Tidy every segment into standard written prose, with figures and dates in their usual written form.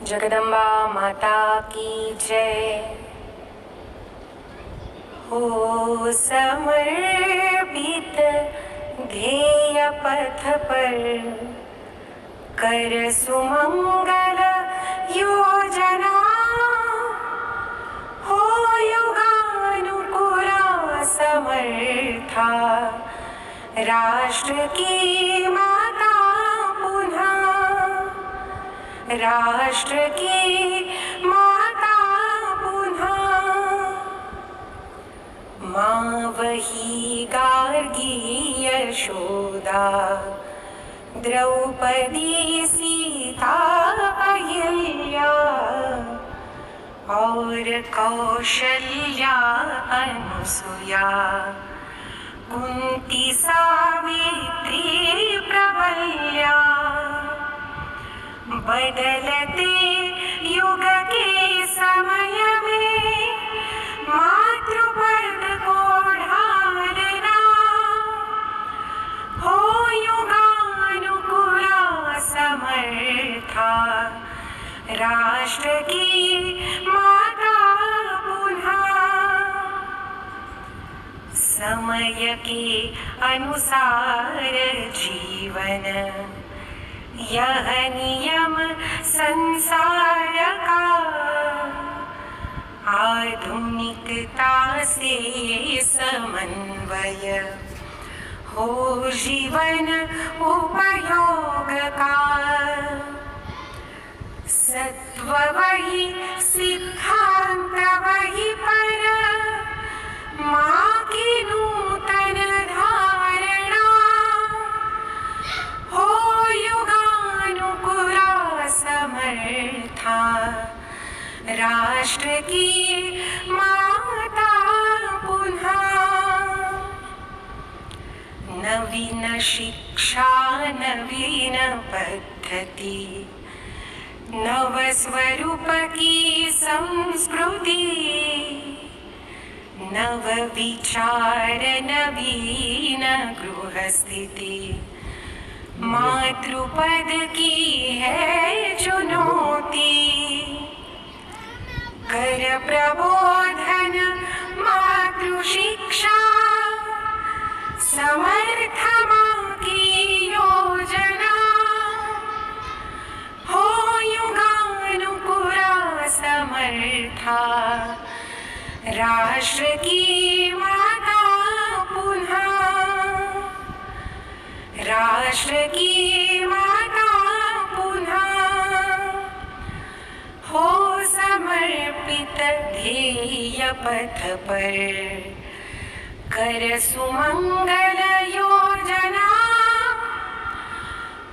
जगदम्बा माता की जय हो। समर्पित ध्येय पथ पर कर सुमंगल योजना हो। युगानुकूला समर्था राष्ट्र की माता पुनः, राष्ट्र की माता पुनः। माँ वही गार्गी यशोदा, द्रौपदी सीता अहिल्या और कौशल्या अनुसुया, कुंती सावित्री प्रबल्या। बदलते युग के समय में मातृपद को ढालना हो। युगानुकूला समर्था राष्ट्र की माता पुनः। समय के अनुसार जीवन यह नियम संसार का, आधुनिकता से समन्वय हो जीवन उपयोग का। सत्व वही सिद्धांत वही पर, माँ की नूतन धारणा हो। युगानुकूला समर्था राष्ट्र की माता पुनः। नवीन शिक्षा नवीन पद्धति, नव स्वरूप की संस्कृति, नव विचार नवीन गृह स्थिति। मातृपद की है चुनौती, कर प्रबोधन मातृशिक्षा, समर्थ माँ की योजना हो। युगानुकूला समर्था राष्ट्र की माता पुनः, राष्ट्र की माता पुनः हो। समर्पित ध्येय पथ पर कर सुमंगल योजना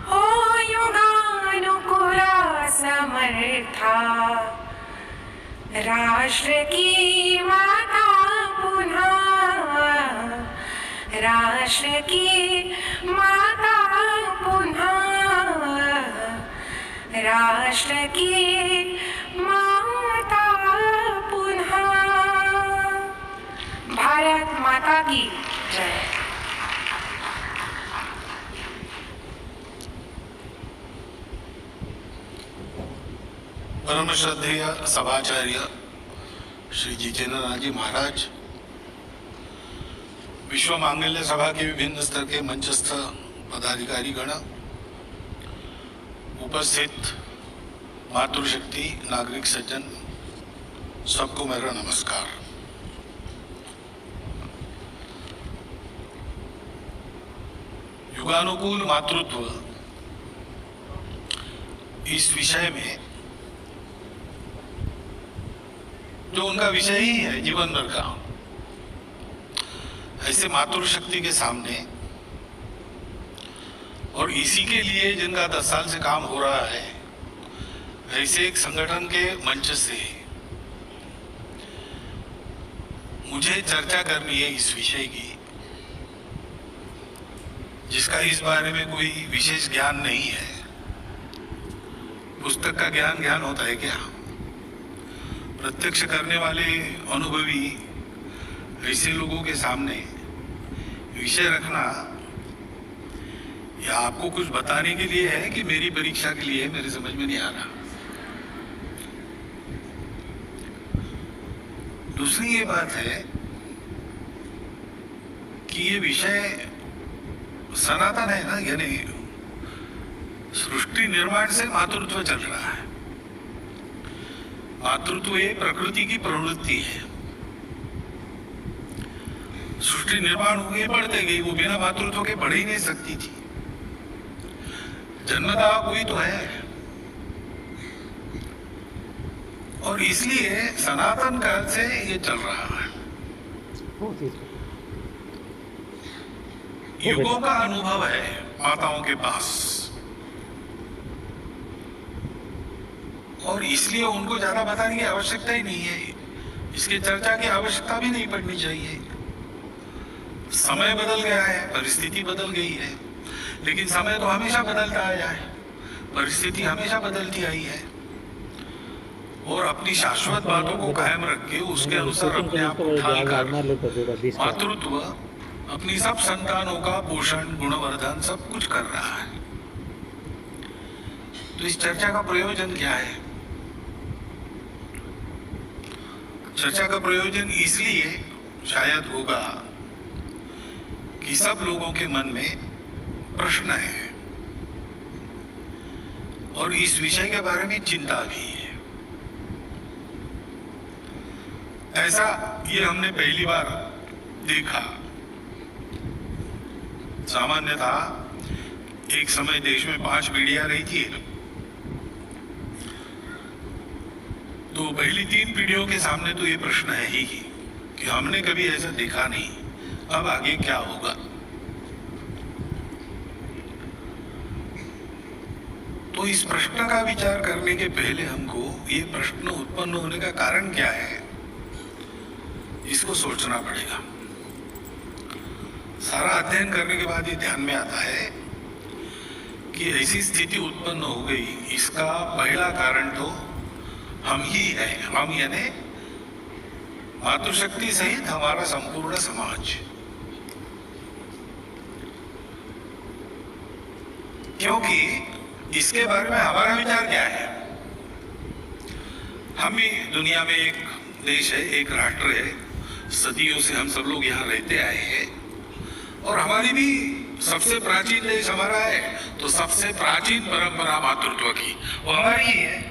हो। युगानुकूला समर्था राष्ट्र की माता पुनः, राष्ट्र की माता पुनः, राष्ट्र की माता पुनः। भारत माता की जय। परम श्रद्धेय सभाचार्य श्री जितेंद्रनाथ जी महाराज, विश्व मांगल्य सभा के विभिन्न स्तर के मंचस्थ पदाधिकारी गण, उपस्थित मातृशक्ति नागरिक सज्जन, सबको मेरा नमस्कार। युगानुकूल मातृत्व इस विषय में, जो उनका विषय ही है जीवन भर का, ऐसे मातृशक्ति के सामने और इसी के लिए जिनका 10 साल से काम हो रहा है, ऐसे एक संगठन के मंच से मुझे चर्चा करनी है इस विषय की, जिसका इस बारे में कोई विशेष ज्ञान नहीं है। पुस्तक का ज्ञान होता है क्या? प्रत्यक्ष करने वाले अनुभवी ऐसे लोगों के सामने विषय रखना या आपको कुछ बताने के लिए है कि मेरी परीक्षा के लिए है, मेरे समझ में नहीं आ रहा। दूसरी ये बात है कि ये विषय सनातन है ना, यानी सृष्टि निर्माण से मातृत्व चल रहा है। मातृत्व ये प्रकृति की प्रवृत्ति है। सृष्टि निर्माण हुई, बढ़ते गई, वो बिना मातृत्व के बढ़ ही नहीं सकती थी। जन्मदाता कोई तो है, और इसलिए सनातन काल से ये चल रहा है। युगों का अनुभव है माताओं के पास, और इसलिए उनको ज्यादा बताने की आवश्यकता ही नहीं है। इसकी चर्चा की आवश्यकता भी नहीं पड़नी चाहिए। समय बदल गया है, परिस्थिति बदल गई है, लेकिन समय तो हमेशा बदलता आया है, परिस्थिति हमेशा बदलती आई है, और अपनी शाश्वत बातों को कायम रख के उसके अनुसार अपने आप को ढालकर मातृत्व अपनी सब संतानों का पोषण, गुणवर्धन सब कुछ कर रहा है। तो इस चर्चा का प्रयोजन क्या है? चर्चा का प्रयोजन इसलिए शायद होगा कि सब लोगों के मन में प्रश्न है और इस विषय के बारे में चिंता भी है। ऐसा ये हमने पहली बार देखा। सामान्यतः एक समय देश में 5 पीढ़ियां रही थी, तो पहली 3 पीढ़ियों के सामने तो ये प्रश्न है ही कि हमने कभी ऐसा देखा नहीं, अब आगे क्या होगा। तो इस प्रश्न का विचार करने के पहले हमको ये प्रश्न उत्पन्न होने का कारण क्या है, इसको सोचना पड़ेगा। सारा अध्ययन करने के बाद ये ध्यान में आता है कि ऐसी स्थिति उत्पन्न हो गई, इसका पहला कारण तो हम ही है। हम यानी मातृशक्ति सहित हमारा संपूर्ण समाज। क्योंकि इसके बारे में हमारा विचार क्या है? हम भी दुनिया में एक देश है, एक राष्ट्र है, सदियों से हम सब लोग यहाँ रहते आए हैं, और हमारी भी सबसे प्राचीन देश हमारा है, तो सबसे प्राचीन परंपरा मातृत्व की वो हमारी ही है।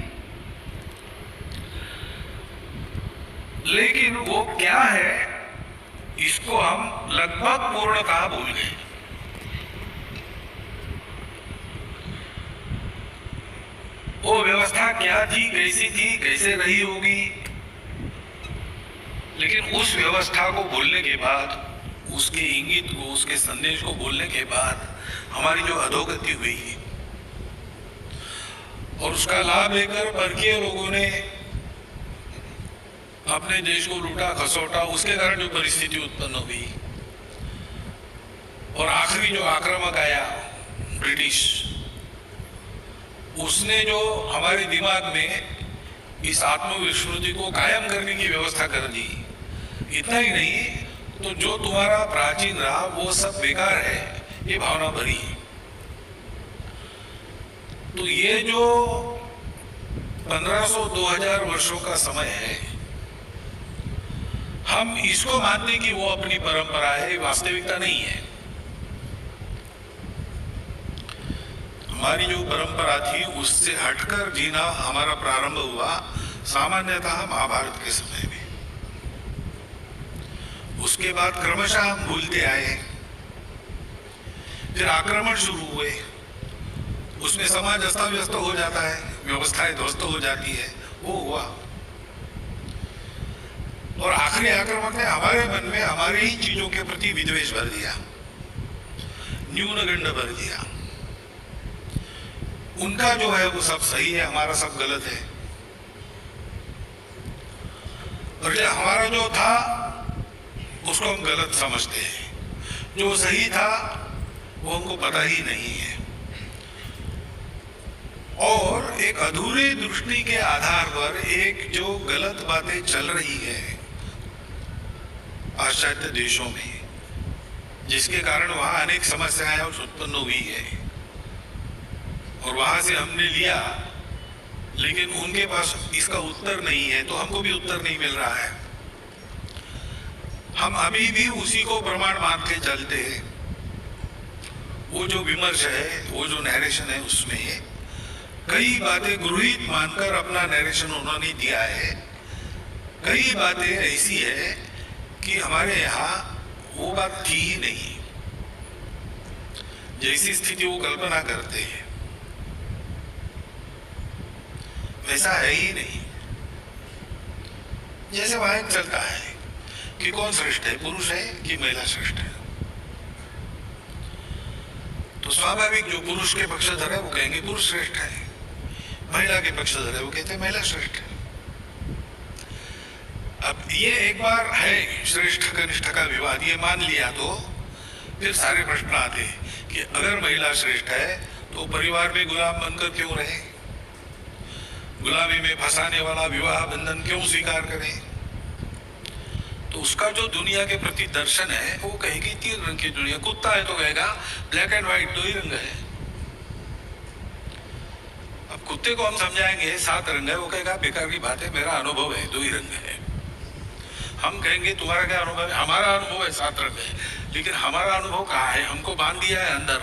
लेकिन वो क्या है, इसको हम लगभग पूर्णतः भूल गए। वो व्यवस्था क्या थी, कैसी थी, कैसे रही होगी, लेकिन उस व्यवस्था को भूलने के बाद, उसके इंगित को, उसके संदेश को भूलने के बाद हमारी जो अधोगति हुई और उसका लाभ लेकर परकीय लोगों ने अपने देश को लूटा खसोटा, उसके कारण जो परिस्थिति उत्पन्न हुई, और आखिरी जो आक्रामक आया ब्रिटिश, उसने जो हमारे दिमाग में इस आत्मविस्मृति को कायम करने की व्यवस्था कर दी। इतना ही नहीं, तो जो तुम्हारा प्राचीन रहा वो सब बेकार है, ये भावना भरी। तो ये जो 1500-2000 वर्षों का समय है, हम इसको मानते कि वो अपनी परंपरा है, वास्तविकता नहीं है। हमारी जो परंपरा थी उससे हटकर जीना हमारा प्रारंभ हुआ सामान्यतः महाभारत के समय में। उसके बाद क्रमशः हम भूलते आए, फिर आक्रमण शुरू हुए, उसमें समाज अस्त व्यस्त हो जाता है, व्यवस्थाएं ध्वस्त हो जाती है, वो हुआ। और आखिरी आक्रमण ने हमारे मन में हमारे ही चीजों के प्रति विद्वेष भर दिया, न्यूनगंड भर दिया। उनका जो है वो सब सही है, हमारा सब गलत है। और जो हमारा जो था उसको हम गलत समझते हैं, जो सही था वो हमको पता ही नहीं है। और एक अधूरी दृष्टि के आधार पर एक जो गलत बातें चल रही है पाश्चात्य देशों में, जिसके कारण वहां अनेक समस्याएं उत्पन्न हुई है, और वहां से हमने लिया, लेकिन उनके पास इसका उत्तर नहीं है, तो हमको भी उत्तर नहीं मिल रहा है। हम अभी भी उसी को प्रमाण मान के चलते हैं। वो जो विमर्श है, वो जो नैरेशन है, उसमें कई बातें गृहीत मानकर अपना नैरेशन उन्होंने दिया है। कई बातें ऐसी है कि हमारे यहाँ वो बात थी ही नहीं, जैसी स्थिति वो कल्पना करते हैं वैसा है ही नहीं। जैसे वहां चलता है कि कौन श्रेष्ठ है, पुरुष है कि महिला श्रेष्ठ है, तो स्वाभाविक जो पुरुष के पक्षधर है वो कहेंगे पुरुष श्रेष्ठ है, महिला के पक्षधर है वो कहते हैं महिला श्रेष्ठ है। अब ये एक बार है श्रेष्ठ कनिष्ठ का विवाद, ये मान लिया तो फिर सारे प्रश्न आते हैं कि अगर महिला श्रेष्ठ है तो परिवार में गुलाम बनकर क्यों रहे, गुलामी में फंसाने वाला विवाह बंधन क्यों स्वीकार करें। तो उसका जो दुनिया के प्रति दर्शन है वो कहेगी 3 रंग की दुनिया। कुत्ता है तो कहेगा ब्लैक एंड व्हाइट 2 ही रंग है। अब कुत्ते को हम समझाएंगे 7 रंग है, वो कहेगा बेकार की बात है, मेरा अनुभव है 2 ही रंग है। हम कहेंगे तुम्हारा क्या अनुभव है, हमारा अनुभव है 7 रंग है, लेकिन हमारा अनुभव कहाँ है, हमको बांध दिया है अंदर।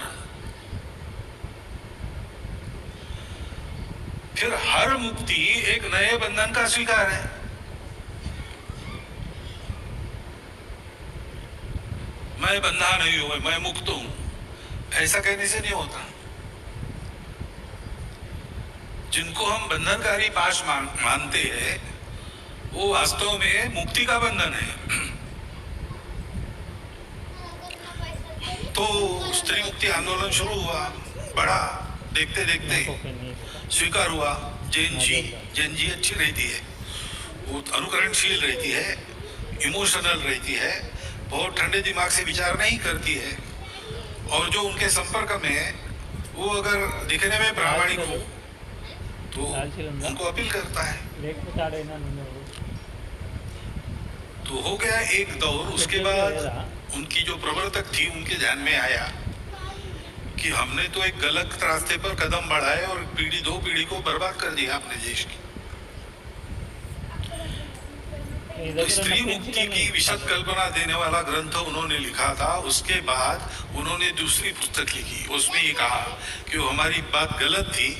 फिर हर मुक्ति एक नए बंधन का स्वीकार है। मैं बंधा नहीं हूं, मैं मुक्त हूं, ऐसा कहने से नहीं होता। जिनको हम बंधनकारी पाश मानते हैं वो वास्तव में मुक्ति का बंधन है। तो स्त्री मुक्ति आंदोलन शुरू हुआ, बढ़ा, देखते देखते स्वीकार हुआ। जैन जी अच्छी रहती है, वो अनुकरणशील रहती है, इमोशनल रहती है, बहुत ठंडे दिमाग से विचार नहीं करती है, और जो उनके संपर्क में है वो अगर दिखने में प्रामाणिक हो तो उनको अपील करता है। तो हो गया एक दौर। उसके बाद उनकी जो प्रवर्तक थी उनके ध्यान में आया कि हमने तो एक गलत रास्ते पर कदम बढ़ाए और 2 पीढ़ी को बर्बाद कर दिया अपने देश की। तो स्त्री मुक्ति की विशद कल्पना देने वाला ग्रंथ उन्होंने लिखा था। उसके बाद उन्होंने दूसरी पुस्तक लिखी, उसमें ये कहा कि वो हमारी बात गलत थी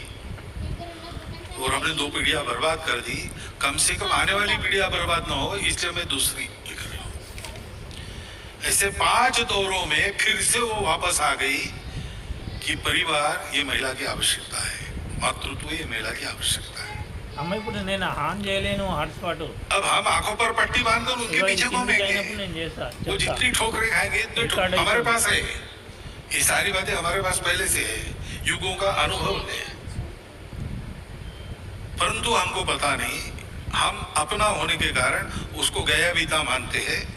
और हमने 2 पीढ़ियां बर्बाद कर दी, कम से कम आने वाली पीढ़ियां बर्बाद ना हो, इसलिए मैं दूसरी लिख रही हूं। ऐसे 5 दौरों में फिर से वो वापस आ गई कि परिवार ये महिला की आवश्यकता है, मातृत्व ये महिला की आवश्यकता है। अब हम आंखों पर पट्टी बांधकर उनके पीछे घूमेंगे, वो जितनी ठोकरें खाएंगे इतनी हमारे पास है। ये सारी बातें हमारे पास पहले से है, युगों का अनुभव है, परंतु हमको पता नहीं। हम अपना होने के कारण उसको गया बीता मानते हैं,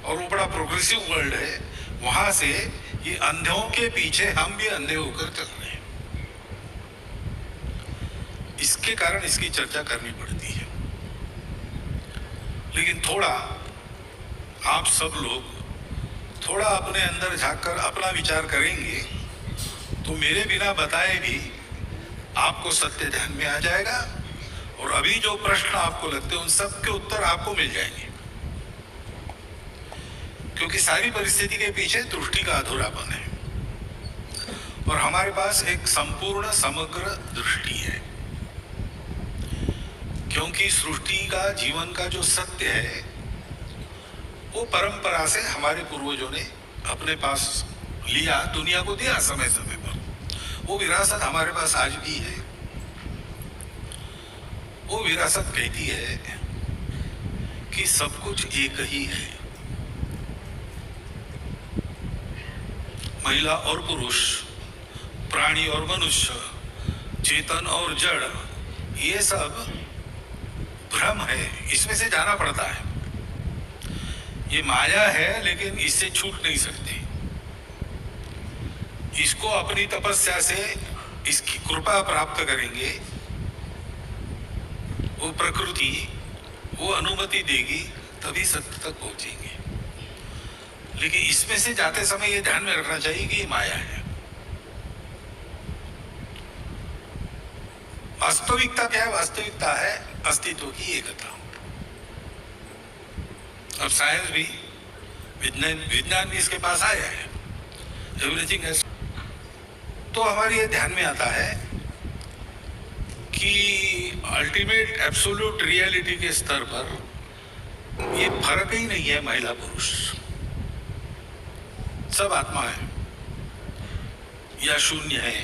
और वो बड़ा प्रोग्रेसिव वर्ल्ड है, वहां से ये अंधों के पीछे हम भी अंधे होकर चल रहे हैं। इसके कारण इसकी चर्चा करनी पड़ती है। लेकिन थोड़ा आप सब लोग थोड़ा अपने अंदर झांककर अपना विचार करेंगे तो मेरे बिना बताए भी आपको सत्य ध्यान में आ जाएगा, और अभी जो प्रश्न आपको लगते हैं उन सब के उत्तर आपको मिल जाएंगे, क्योंकि सारी परिस्थिति के पीछे दृष्टि का अधूरापन है और हमारे पास एक संपूर्ण समग्र दृष्टि है। क्योंकि सृष्टि का जीवन का जो सत्य है वो परंपरा से हमारे पूर्वजों ने अपने पास लिया, दुनिया को दिया समय समय पर। वो विरासत हमारे पास आज भी है। वो विरासत कहती है कि सब कुछ एक ही है, महिला और पुरुष, प्राणी और मनुष्य, चेतन और जड़, ये सब भ्रम है, इसमें से जाना पड़ता है। ये माया है लेकिन इससे छूट नहीं सकते। इसको अपनी तपस्या से इसकी कृपा प्राप्त करेंगे, वो प्रकृति वो अनुमति देगी, तभी सत्य तक पहुंचेंगे। लेकिन इसमें से जाते समय ये ध्यान में रखना चाहिए कि ये माया है। वास्तविकता क्या है? वास्तविकता है अस्तित्व की एकता। अब साइंस भी विज्ञान भी इसके पास आया है, एवरीथिंग है। तो हमारे ये ध्यान में आता है कि अल्टीमेट एब्सोल्यूट रियलिटी के स्तर पर ये फर्क ही नहीं है महिला पुरुष, सब आत्मा है या शून्य है।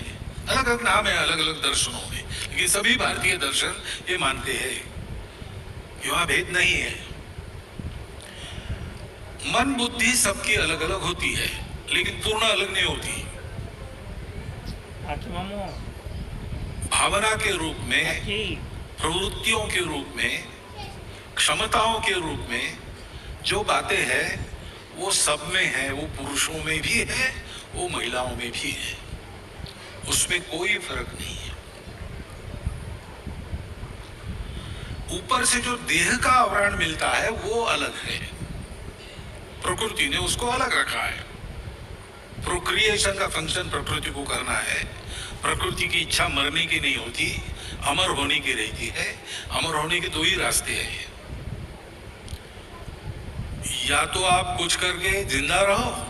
अलग अलग नाम है अलग अलग दर्शनों में, लेकिन सभी भारतीय दर्शन ये मानते हैं कि वहां भेद नहीं है। मन बुद्धि सबकी अलग अलग होती है, लेकिन पूर्ण अलग नहीं होती। भावना के रूप में, प्रवृत्तियों के रूप में, क्षमताओं के रूप में जो बातें हैं वो सब में है, वो पुरुषों में भी है, वो महिलाओं में भी है, उसमें कोई फर्क नहीं है। ऊपर से जो देह का आवरण मिलता है वो अलग है, प्रकृति ने उसको अलग रखा है। प्रोक्रिएशन का फंक्शन प्रकृति को करना है। प्रकृति की इच्छा मरने की नहीं होती, अमर होने की रहती है। अमर होने के दो ही रास्ते हैं, या तो आप कुछ करके जिंदा रहो,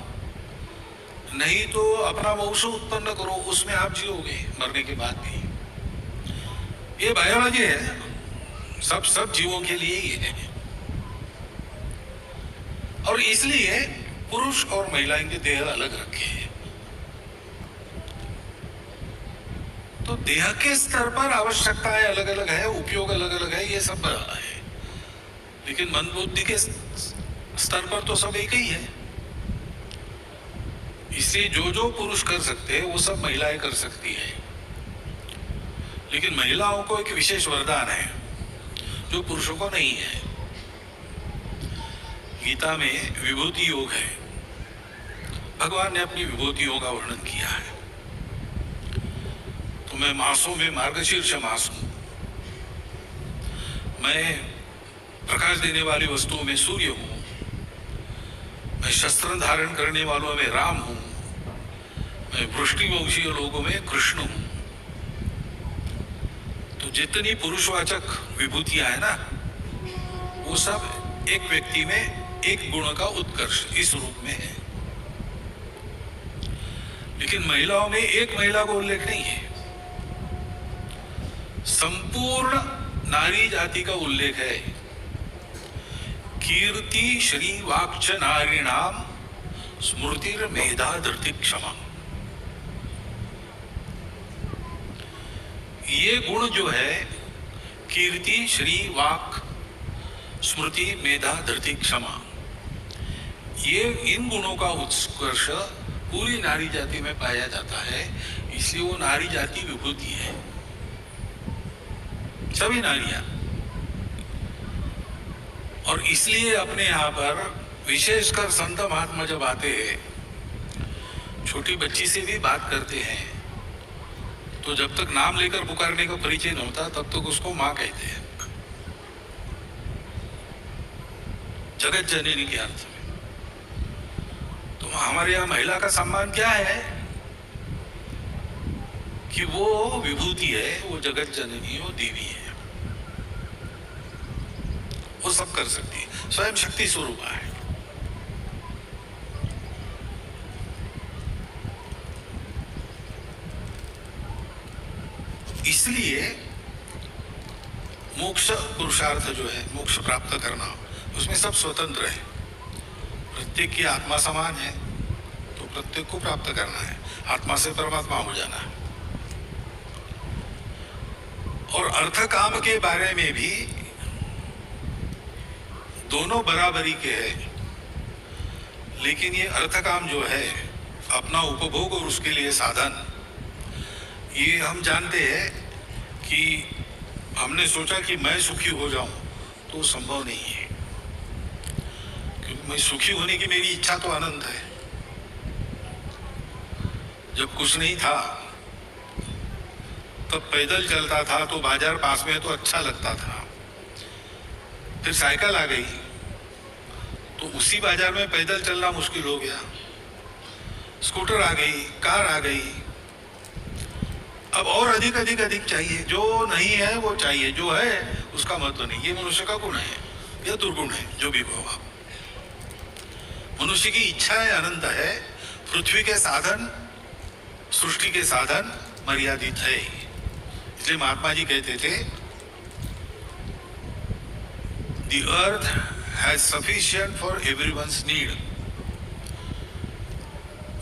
नहीं तो अपना वंश उत्पन्न करो, उसमें आप जियोगे मरने के बाद भी। ये बायोलॉजी है, सब जीवों के लिए ही है। और इसलिए पुरुष और महिला इनके देह अलग रखे हैं। तो देह के स्तर पर आवश्यकताएं अलग अलग है, उपयोग अलग अलग है, ये सब है। लेकिन मन बुद्धि के स्तर पर तो सब एक ही है। इसलिए जो जो पुरुष कर सकते हैं वो सब महिलाएं कर सकती है। लेकिन महिलाओं को एक विशेष वरदान है जो पुरुषों को नहीं है। गीता में विभूति योग है, भगवान ने अपनी विभूतियों का वर्णन किया है। तो मैं मासों में मार्गशीर्ष मास हूं, मैं प्रकाश देने वाली वस्तुओं में सूर्य हूं, मैं शस्त्र धारण करने वालों में राम हूं, मैं वृष्टिवंशीय लोगों में कृष्ण हूं। तो जितनी पुरुषवाचक विभूतियां है ना, वो सब एक व्यक्ति में एक गुण का उत्कर्ष इस रूप में है। लेकिन महिलाओं में एक महिला को उल्लेख नहीं है, संपूर्ण नारी जाति का उल्लेख है। कीर्ति श्री वाक्च नारीणाम स्मृतिर मेधा धृति क्षमा। ये गुण जो है, कीर्ति श्री वाक स्मृति मेधा धृति क्षमा, ये इन गुणों का उत्कर्ष पूरी नारी जाति में पाया जाता है। इसलिए वो नारी जाति विभूति है, सभी नारियां। और इसलिए अपने यहाँ पर विशेषकर संत महात्मा जब आते हैं, छोटी बच्ची से भी बात करते हैं, तो जब तक नाम लेकर पुकारने का परिचय नहीं होता तब तक उसको माँ कहते हैं, जगत जननी के अर्थ में। तो हमारे यहाँ महिला का सम्मान क्या है कि वो विभूति है, वो जगत जननी, वो देवी है, वो सब कर सकती है, स्वयं शक्ति स्वरूप है। इसलिए मोक्ष पुरुषार्थ जो है, मोक्ष प्राप्त करना, उसमें सब स्वतंत्र है। प्रत्येक की आत्मा समान है, तो प्रत्येक को प्राप्त करना है, आत्मा से परमात्मा हो जाना है। और अर्थ काम के बारे में भी दोनों बराबरी के हैं। लेकिन ये अर्थ काम जो है, अपना उपभोग और उसके लिए साधन, ये हम जानते हैं कि हमने सोचा कि मैं सुखी हो जाऊं, तो संभव नहीं है। क्योंकि मैं सुखी होने की मेरी इच्छा तो अनंत है। जब कुछ नहीं था तब पैदल चलता था, तो बाजार पास में तो अच्छा लगता था। फिर साइकिल आ गई तो उसी बाजार में पैदल चलना मुश्किल हो गया। स्कूटर आ गई, कार आ गई, अब और अधिक अधिक अधिक चाहिए। जो नहीं है वो चाहिए, जो है उसका महत्व नहीं। ये मनुष्य का गुण है या दुर्गुण है, जो भी हो। मनुष्य की इच्छाएं अनंत है, पृथ्वी के साधन, सृष्टि के साधन मर्यादित है। इसलिए महात्मा जी कहते थे, The earth has sufficient for everyone's need,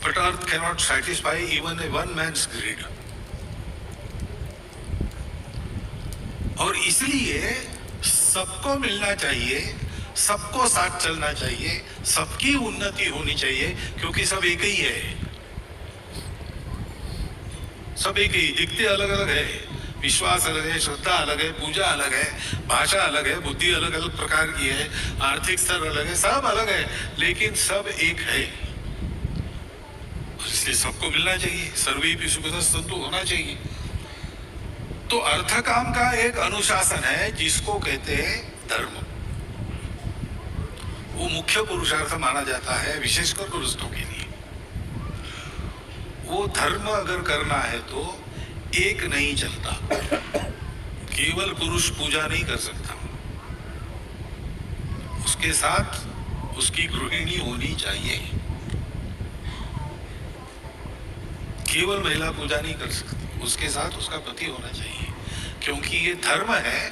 but earth cannot satisfy even a one man's greed. और इसलिए सबको मिलना चाहिए, सबको साथ चलना चाहिए, सबकी उन्नति होनी चाहिए, क्योंकि सब एक ही है। सब एक ही, दिखते अलग अलग है, विश्वास अलग है, श्रद्धा अलग है, पूजा अलग है, भाषा अलग है, बुद्धि अलग अलग प्रकार की है, आर्थिक स्तर अलग है, सब अलग है, लेकिन सब एक है। इसलिए सबको मिलना चाहिए, सर्वेपि सुखिनः सन्तु होना चाहिए। तो अर्थ काम का एक अनुशासन है जिसको कहते हैं धर्म। वो मुख्य पुरुषार्थ माना जाता है, विशेषकर पुरुषों के लिए। वो धर्म अगर करना है तो एक नहीं चलता, केवल पुरुष पूजा नहीं कर सकता, उसके साथ उसकी गृहिणी होनी चाहिए। केवल महिला पूजा नहीं कर सकती, उसके साथ उसका पति होना चाहिए, क्योंकि ये धर्म है,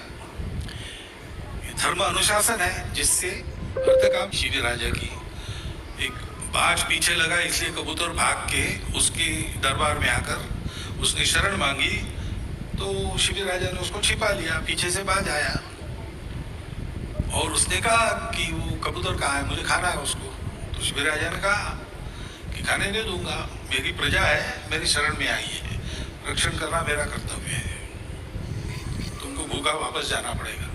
ये धर्म अनुशासन है जिससे अर्थ काम। शिवी राजा की एक बाज पीछे लगा, इसलिए कबूतर भाग के उसके दरबार में आकर उसने शरण मांगी, तो शिवी राजा ने उसको छिपा लिया, पीछे से बाज आया और उसने कहा कि वो कबूतर कहाँ है, मुझे खाना है उसको। तो शिवी राजा ने कहा कि खाने नहीं दूंगा, मेरी प्रजा है, मेरी शरण में आई है, रक्षण करना मेरा कर्तव्य है, तुमको भूखा वापस जाना पड़ेगा,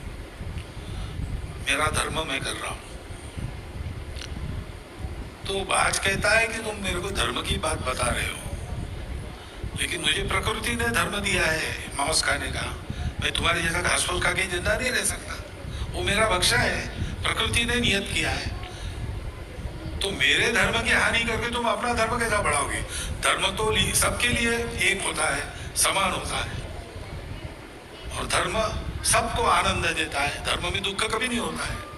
मेरा धर्म मैं कर रहा हूं। तो बाज कहता है कि तुम मेरे को धर्म की बात बता रहे हो, लेकिन मुझे प्रकृति ने धर्म दिया है मांस खाने का, मैं तुम्हारे जैसा घास फूस खा के जिंदा नहीं रह सकता, वो मेरा बख्शा है, प्रकृति ने नियत किया है। तो मेरे धर्म की हानि करके तुम अपना धर्म कैसा बढ़ाओगे? धर्म तो सबके लिए एक होता है, समान होता है, और धर्म सबको आनंद देता है, धर्म में दुख कभी नहीं होता है।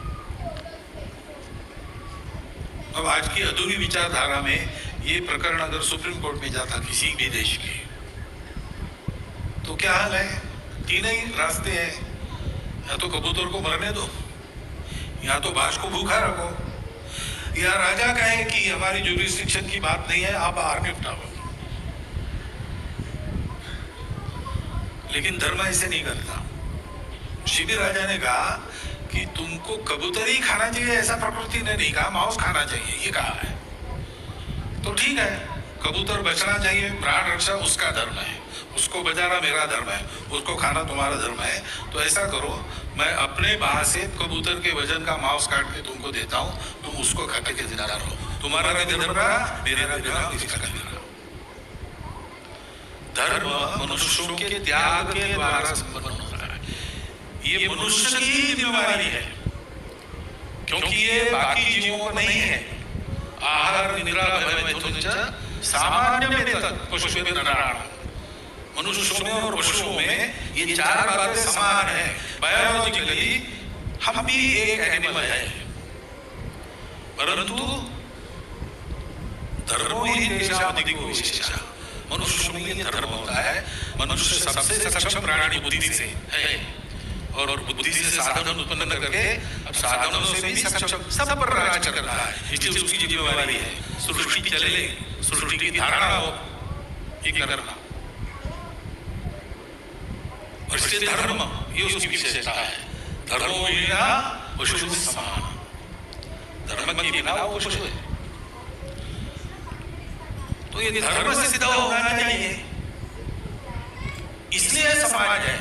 अब आज की अधूरी विचारधारा में ये प्रकरण अगर सुप्रीम कोर्ट में जाता किसी भी देश के, तो क्या हाल है? तीन ही रास्ते हैं, या तो कबूतर को मरने दो, या तो बाज को भूखा रखो, या राजा कहे कि हमारी ज्यूरिसडिक्शन की बात नहीं है, आप बाहर निपटाओ। लेकिन धर्म ऐसे नहीं करता। शिवी राजा ने कहा कि तुमको कबूतर ही खाना चाहिए, ऐसा प्रकृति ने नहीं कहा, मांस खाना चाहिए, ये कहा है। तो ठीक है, कबूतर बचना चाहिए, प्राण रक्षा उसका धर्म है, उसको बचाना मेरा धर्म है, उसको खाना तुम्हारा धर्म है। तो ऐसा करो, मैं अपने बाहर से कबूतर के वजन का मांस काट के तुमको देता हूँ, तुम उसको खा के जिंदा रहो, तुम्हारा भी धर्म रहा, मेरा भी धर्म, किसी का भी रहा। धर्म मनुष्यों के त्याग के द्वारा संपन्न होता है। ये मनुष्य की जिम्मेवारी है, क्योंकि ये बाकी जीवों को नहीं है। आहार निद्रा भय मैथुन च सामान्य तत् पशुषु नराणाम्। मनुष्यों में और पशुओं में ये चार बातें समान है। बायोलॉजिकली हम भी एक एनिमल है, परंतु धर्मो ही देशाधिको विशेषः। मनुष्य में ये धर्म होता है, मनुष्य सबसे सक्षम प्राणी बुद्धि से है, और बुद्धि से साधन उत्पन्न करके अब साधनों से भी सक्षम सब पर राज कर रहा है। इसलिए उसकी जिम्मेवारी है सृष्टि चले, सृष्टि की धारणा हो, ये करना। और इसलिए धर्म ये उसकी विशेषता है। धर्मो विना पशु समान, धर्म के बिना वो पशु है। तो ये धर्म से सिद्ध होना चाहिए, इसलिए समाज है।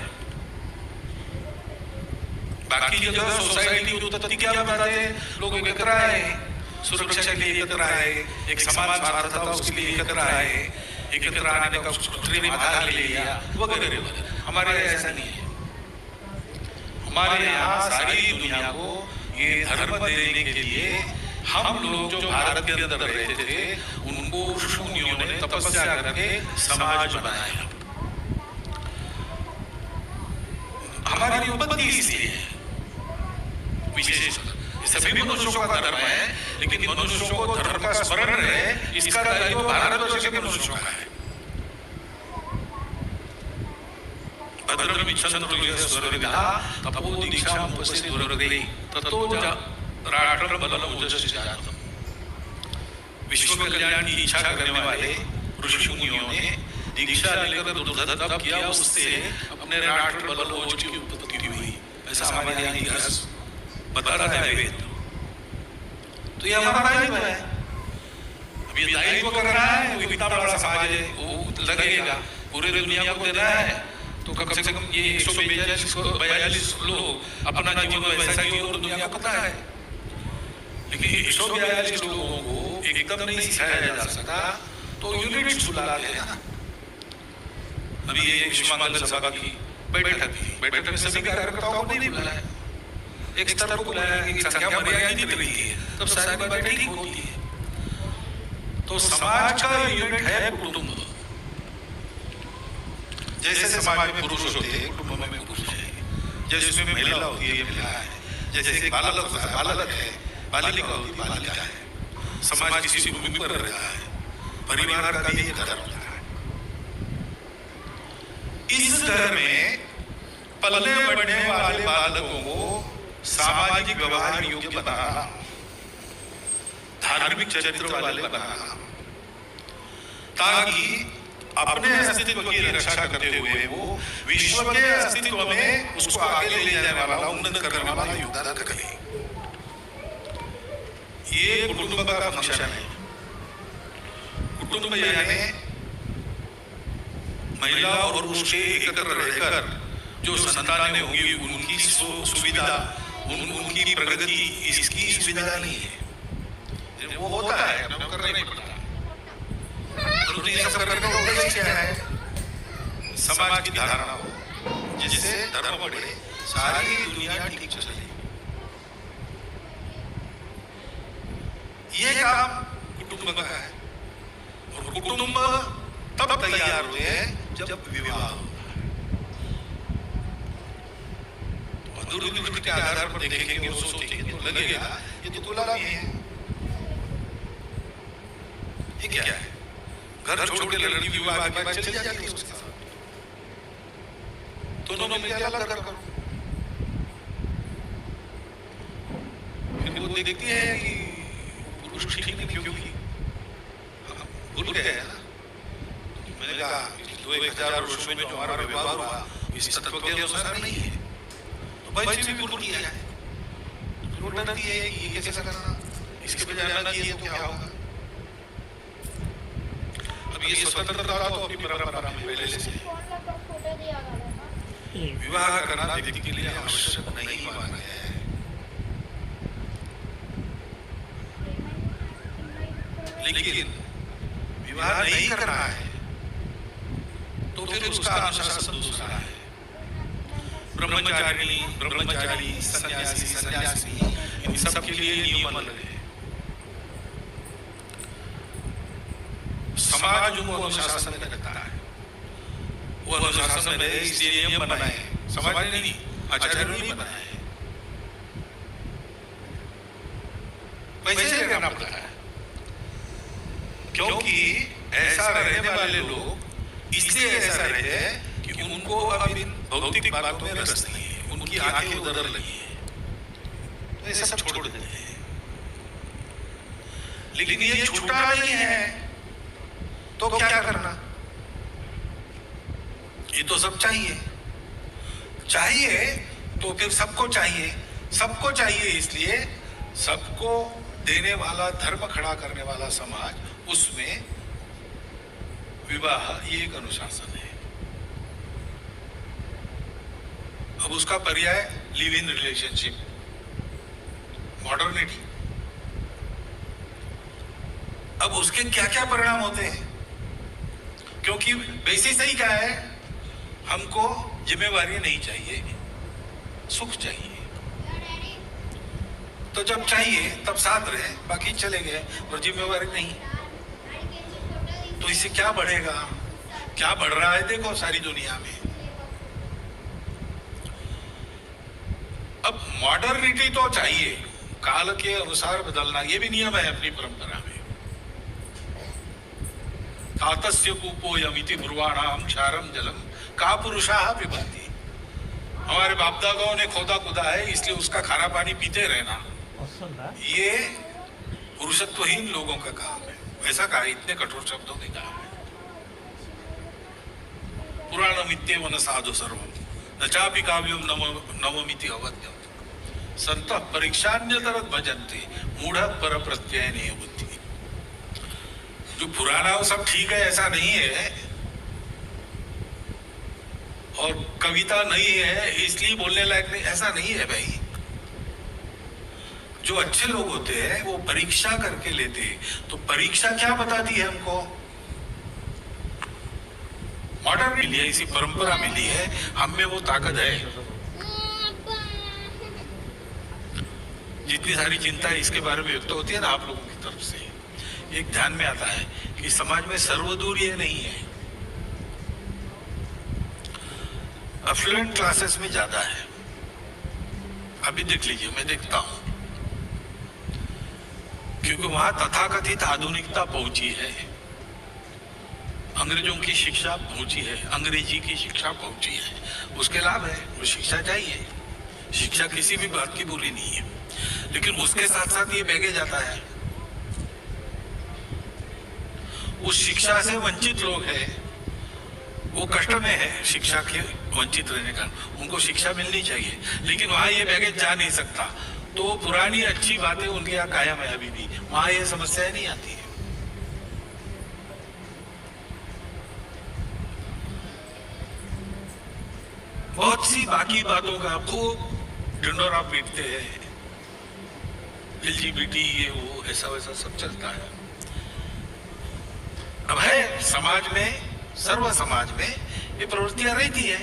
बाकी जगह सोसाइटी उत्पत्ति क्या बताते हैं, लोग एकत्र आए, सुरक्षा के लिए एकत्र आए, एक समाज भारत था उसके लिए एकत्र आए, एकत्र आने का कृत्रिम आधार ले लिया वगैरह वगैरह। हमारे यहाँ ऐसा नहीं है। हमारे यहाँ सारी दुनिया को ये धर्म देने के लिए हम लोग जो भारत के अंदर रहते थे, उनको ऋषियों ने तपस्या करके समाज बनाया। हमारी उत्पत्ति इसलिए है विशेष, सभी मनुष्यों का धर्म है, लेकिन मनुष्यों को धर्म का स्मरण रहे, इसका दायित्व भारतवर्ष के मनुष्यों का है। तपो दीक्षा ततो राष्ट्रम बलम ओजस्वी जातम्। विश्व कल्याण की इच्छा करने वाले ऋषि मुनियों ने दीक्षा लेकर तप किया, उससे अपने राष्ट्र बल ओज की उत्पत्ति हुई, ऐसा हमारे यहाँ इतिहास बता रहा है वेद। तो ये हमारा दायित्व है, अभी दायित्व कर रहा है, वो इतना बड़ा समाज है, वो लगेगा पूरे दुनिया को देना है, तो कम से कम ये 142 लोग अपना जीवन वैसा जियो और दुनिया को पता है। लेकिन 142 लोगों को एकदम नहीं सिखाया जा सकता, तो यूनिट्स बुलाते हैं ना। अभी ये विश्व मंगल सभा की बैठक थी, बैठक में सभी कार्यकर्ताओं को नहीं बुलाया, एक स्तर को बुलाया, एक संख्या मर्यादित रही है, तब सारी बातें ठीक होती है। तो समाज का यूनिट है कुटुंब। जैसे समाज में पुरुष होते हैं, कुटुंब में पुरुष है, जैसे उसमें महिला होती है, महिला है, जैसे एक बालक होता है, बालक है, बालिका होती है, बालिका है। समाज किसी भूमि पर रहता है, परिवार का भी एक घर होता है। इस घर में पलने बढ़ने वाले बालकों को सामाजिक व्यवहार योग्य बनाना, धार्मिक चरित्र वाले बनाना, ताकि अपने अस्तित्व की रक्षा करते हुए वो विश्व के अस्तित्व में उसको आगे ले जाने वाला, उन्नत करने वाला योगदान करे। ये कुटुंब का फंक्शन है। कुटुंब यानी महिला और पुरुष एकत्र रहकर जो संतानें होंगी, उनकी सुविधा, उनकी प्रगति, इसकी सुविधा नहीं है। वो होता है, अपना करना नहीं पड़ता। क्या है? समाज की धारणा हो, जिससे धर्म बढ़े, सारी दुनिया ठीक चले। ये काम कुटुंब का है, और कुटुंब तब तैयार हुए जब विवाह हो। दूरदृष्टि के आधार पर देखेंगे और सोचेंगे तो लगेगा ये तो गुलामी है। ये क्या है? घर छोड़ के लड़की विवाह के बाद चली जाती है उसके साथ, तो दोनों मिलकर अलग करो। फिर वो देखती है कि पुरुष ठीक नहीं, क्योंकि भूल गए ना। मैंने कहा 2000 वर्षों में जो हमारा विवाह हुआ इस तत्व के अनुसार नहीं है, तो बच्चे भी भूल किया है। तो डरती है कि ये कैसे करना, इसके बजाय जाना चाहिए तो क्या होगा। ये स्वतंत्रता तो अपनी परंपरा में पहले से विवाह करना व्यक्ति के लिए आवश्यक नहीं माना है। लेकिन विवाह नहीं करना है तो फिर उसका अनुशासन दूसरा है। ब्रह्मचारी, सन्यासी इन सब के लिए नियम अलग है। समाज उनको अनुशासन में रखता है, वो अनुशासन में रहे इसलिए नियम बनाए, समाज ने नहीं, आचार्य ने नहीं बनाए। वैसे रहना पड़ता है, क्योंकि ऐसा रहने वाले लोग इसलिए ऐसा रहे कि उनको अब इन भौतिक बातों में रस नहीं है, उनकी आंखें उधर लगी है, तो ये सब छोड़ देते हैं। लेकिन ये छूटा नहीं है तो क्या करना? ये तो सब चाहिए तो फिर सबको चाहिए, इसलिए सबको देने वाला, धर्म खड़ा करने वाला समाज, उसमें विवाह ये एक अनुशासन है। अब उसका पर्याय लिव इन रिलेशनशिप, मॉडर्निटी। अब उसके क्या क्या परिणाम होते हैं? क्योंकि बेसिस ही क्या है, हमको जिम्मेवारी नहीं चाहिए, सुख चाहिए। तो जब चाहिए तब साथ रहे, बाकी चले गए, और जिम्मेवारी नहीं, तो इससे क्या बढ़ेगा? क्या बढ़ रहा है देखो सारी दुनिया में। अब मॉडर्निटी तो चाहिए, काल के अनुसार बदलना, ये भी नियम है अपनी परंपरा में। तातस्य कूपोयमिति ब्रुवाणाम क्षारम जलम का पुरुषाः पिबन्ति। हमारे बाप दादाओं ने खोदा खुदा है, इसलिए उसका खारा पानी पीते रहना, ये पुरुषत्वहीन लोगों का काम है। ऐसा कहा, इतने कठोर शब्दों में कहा है। पुराणमित्येव न साधु सर्वम न चापि काव्यम नवमिति अवध्यम संतः परीक्षान्यतरत भजन्ते मूढ़ पर प्रत्ययनीय बुद्धि। जो पुराना वो सब ठीक है ऐसा नहीं है, और कविता नहीं है इसलिए बोलने लायक नहीं, ऐसा नहीं है भाई। जो अच्छे लोग होते हैं वो परीक्षा करके लेते हैं। तो परीक्षा क्या बताती है हमको? मॉडर्न मिली है, इसी परंपरा मिली है, हम में वो ताकत है। जितनी सारी चिंता इसके बारे में व्यक्त होती है ना आप लोगों की तरफ से, एक ध्यान में आता है कि समाज में सर्वदूर ये नहीं है। अफ्लुएंट क्लासेस में ज्यादा है। अभी देख लीजिए, मैं देखता हूं, क्योंकि वहां तथाकथित आधुनिकता पहुंची है, अंग्रेजों की शिक्षा पहुंची है, अंग्रेजी की शिक्षा पहुंची है, उसके लाभ है, वो शिक्षा चाहिए। शिक्षा किसी भी बात की बुरी नहीं है, लेकिन उसके साथ साथ ये बैगे जाता है। उस शिक्षा से वंचित लोग हैं, वो कष्ट में है शिक्षा के वंचित रहने का, उनको शिक्षा मिलनी चाहिए, लेकिन वहां ये बैगेज जा नहीं सकता। तो पुरानी अच्छी बातें उनके यहाँ कायम है अभी भी, वहां ये समस्याएं नहीं आती है। बहुत सी बाकी बातों का खूब ढिंढोरा पीटते हैं, LGBT ये वो ऐसा वैसा सब चलता है। अब है समाज में, सर्व समाज में ये प्रवृत्तियां रहती है।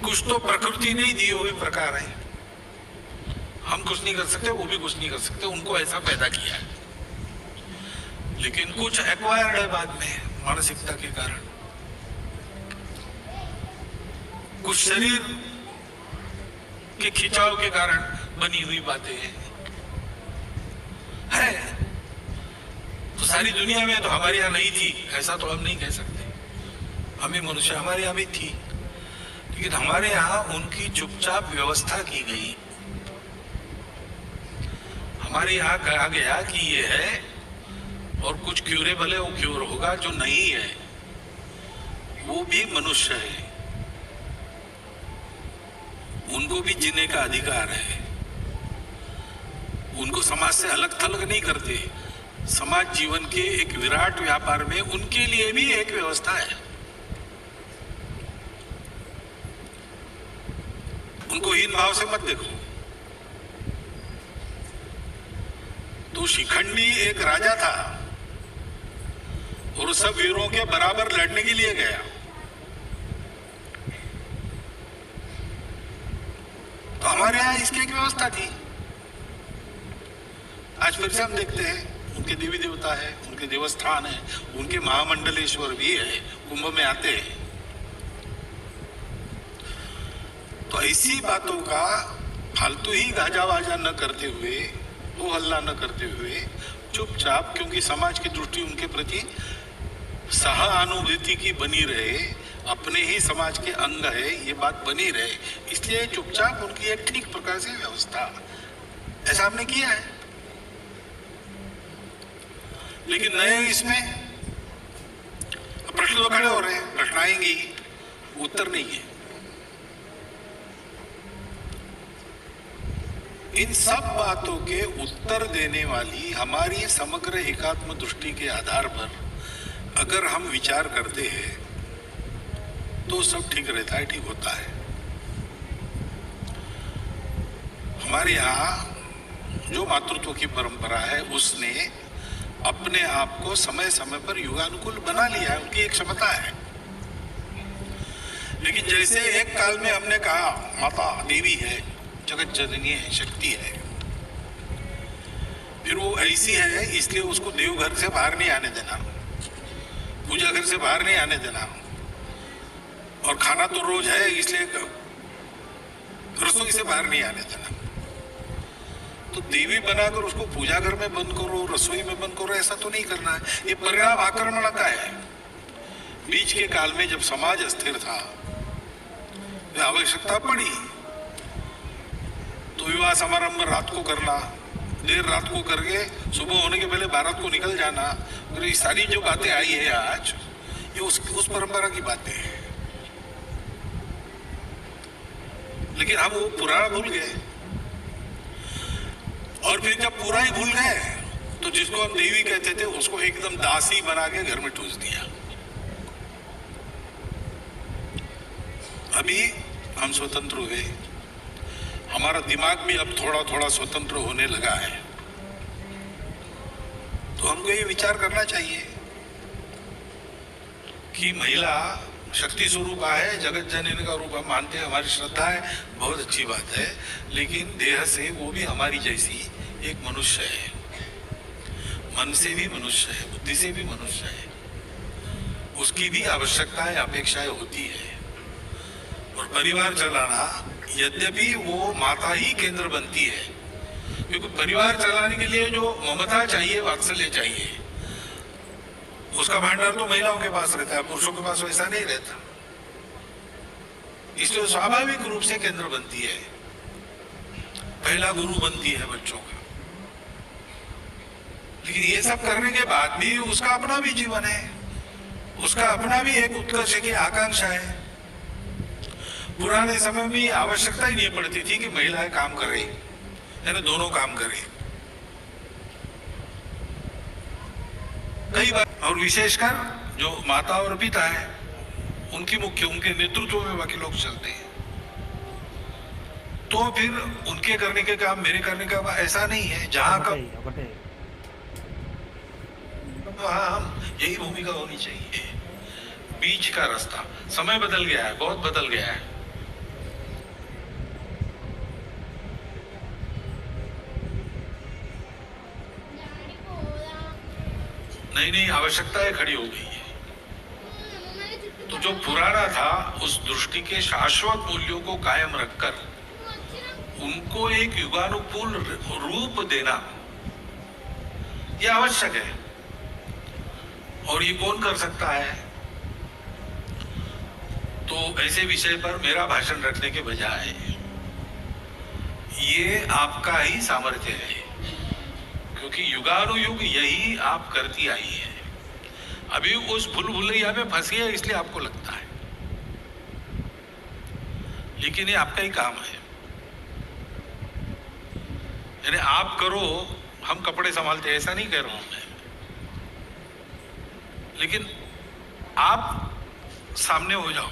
कुछ तो प्रकृति ने ही दिए हुए प्रकार है, हम कुछ नहीं कर सकते, वो भी कुछ नहीं कर सकते, उनको ऐसा पैदा किया है। लेकिन कुछ एक्वायर्ड है बाद में मानसिकता के कारण, कुछ शरीर के खिंचाव के कारण बनी हुई बातें है। तो सारी दुनिया में तो हमारे यहाँ नहीं थी ऐसा तो हम नहीं कह सकते, हमें मनुष्य हमारे यहाँ भी थी, लेकिन हमारे यहाँ उनकी चुपचाप व्यवस्था की गई। हमारे यहाँ कहा गया कि ये है और कुछ क्यूरेबल है, वो क्यूर होगा, जो नहीं है वो भी मनुष्य है, उनको भी जीने का अधिकार है। उनको समाज से अलग थलग नहीं करते, समाज जीवन के एक विराट व्यापार में उनके लिए भी एक व्यवस्था है। उनको हीन भाव से मत देखो। तो शिखंडी एक राजा था और सब वीरों के बराबर लड़ने के लिए गया। तो हमारे यहाँ इसकी एक व्यवस्था थी। आज फिर से हम देखते हैं उनके देवी देवता है, उनके देवस्थान है, उनके महामंडलेश्वर भी है, कुंभ में आते हैं। तो ऐसी बातों का फालतू ही गाजा वाजा न करते हुए, वो हल्ला न करते हुए चुपचाप, क्योंकि समाज की दृष्टि उनके प्रति सहानुभूति की बनी रहे, अपने ही समाज के अंग है, ये बात बनी रहे, इसलिए चुपचाप उनकी एक ठीक प्रकार से व्यवस्था, ऐसा हमने किया है। लेकिन नए इसमें प्रश्न तो खड़े हो रहे हैं, प्रश्न आएंगे, उत्तर नहीं है। इन सब बातों के उत्तर देने वाली हमारी समग्र एकात्म दृष्टि के आधार पर अगर हम विचार करते हैं तो सब ठीक रहता है, ठीक होता है। हमारे यहाँ जो मातृत्व की परंपरा है उसने अपने आप को समय समय पर युगानुकूल बना लिया है, उनकी एक क्षमता है। लेकिन जैसे एक काल में हमने कहा माता देवी है, जगत जननी है, शक्ति है, फिर वो ऐसी है इसलिए उसको देवघर से बाहर नहीं आने देना, पूजा घर से बाहर नहीं आने देना, और खाना तो रोज है इसलिए रसोई से बाहर नहीं आने देना। तो देवी बनाकर उसको पूजा घर में बंद करो, रसोई में बंद करो, ऐसा तो नहीं करना है। ये परिणाम आक्रमण का है। बीच के काल में जब समाज अस्थिर था, आवश्यकता पड़ी तो विवाह समारंभ रात को करना, देर रात को करके सुबह होने के पहले बारात को निकल जाना। और ये सारी जो बातें आई है आज, ये उस परंपरा की बातें हैं। लेकिन हम वो पुराना भूल गए, और फिर जब पूरा ही भूल गए तो जिसको हम देवी कहते थे उसको एकदम दासी बना के घर में ठूस दिया। अभी हम स्वतंत्र हुए, हमारा दिमाग भी अब थोड़ा थोड़ा स्वतंत्र होने लगा है, तो हमको ये विचार करना चाहिए कि महिला शक्ति स्वरूप है, जगत जननी का रूप हम मानते हैं, हमारी श्रद्धा है, बहुत अच्छी बात है। लेकिन देह से वो भी हमारी जैसी एक मनुष्य है, मन से भी मनुष्य है, बुद्धि से भी मनुष्य है। उसकी भी आवश्यकताएं, अपेक्षाएं होती है। और परिवार चलाना, यद्यपि वो माता ही केंद्र बनती है, क्योंकि परिवार चलाने के लिए जो ममता चाहिए, वात्सल्य चाहिए, उसका भंडार तो महिलाओं के पास रहता है, पुरुषों के पास वैसा नहीं रहता। इसलिए स्वाभाविक रूप से केंद्र बनती है, पहला गुरु बनती है बच्चों का। लेकिन ये सब करने के बाद भी उसका अपना भी जीवन है, उसका अपना भी एक उत्कर्ष की आकांक्षा है। पुराने समय में आवश्यकता ही नहीं पड़ती थी कि महिलाएं काम करें, यानी दोनों काम करें। कई बार, और विशेषकर जो माता और पिता है, उनके नेतृत्व में बाकी लोग चलते हैं, तो फिर उनके करने के काम मेरे करने का ऐसा नहीं है। जहां का हम यही भूमिका होनी चाहिए। बीच का रास्ता, समय बदल गया है, बहुत बदल गया है। नई नई आवश्यकताएं खड़ी हो गई है। तो जो पुराना था, उस दृष्टि के शाश्वत मूल्यों को कायम रखकर उनको एक युगानुकूल रूप देना, यह आवश्यक है। और ये कौन कर सकता है? तो ऐसे विषय पर मेरा भाषण रखने के बजाय ये आपका ही सामर्थ्य है, क्योंकि युगानुयुग यही आप करती आई है। अभी उस भूल-भुलैया में फंसी है, इसलिए आपको लगता है, लेकिन ये आपका ही काम है। यानी आप करो, हम कपड़े संभालते, ऐसा नहीं कह रहा हूं मैं, लेकिन आप सामने हो जाओ,